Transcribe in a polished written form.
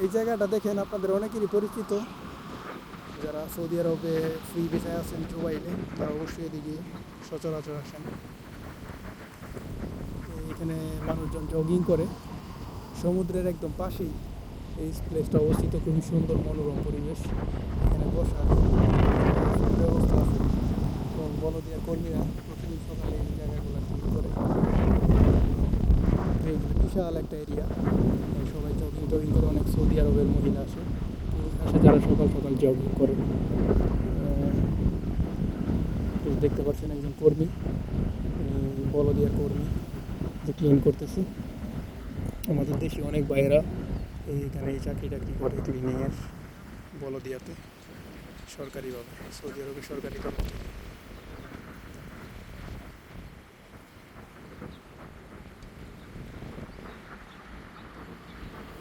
এই জায়গাটা দেখেন আপনাদের অনেকেরই পরিচিত। যারা সৌদি আরবে ফ্রি ভিসায় আছেন জুবাইলে, তারা অবশ্যই এদিকে সচরাচর আসেন। তো এখানে মানুষজন জগিং করে সমুদ্রের একদম পাশেই এই প্লেসটা অবস্থিত। খুবই সুন্দর মনোরম পরিবেশ, এখানে বসার ব্যবস্থা আছে এবং বলদিয়া কর্মীরা প্রতিদিন সকালে এই জায়গাগুলো ক্লিন করে। এইগুলো বিশাল একটা এরিয়া, সবাই জগিং টগিং করে। অনেক সৌদি আরবের মহিলা আসে, পুরুষ আসে যারা সকাল সকাল জগিং করে। দেখতে পাচ্ছেন একজন কর্মী, বলদিয়ার কর্মী যে ক্লিন করতেছে। আমাদের দেশে অনেক ভাইয়েরা এইখানে এই চাকরি টাকরি করে ক্লিনিংয়ের, বলদিয়াতে সরকারিভাবে, সৌদি আরবে সরকারি কর্মচারী।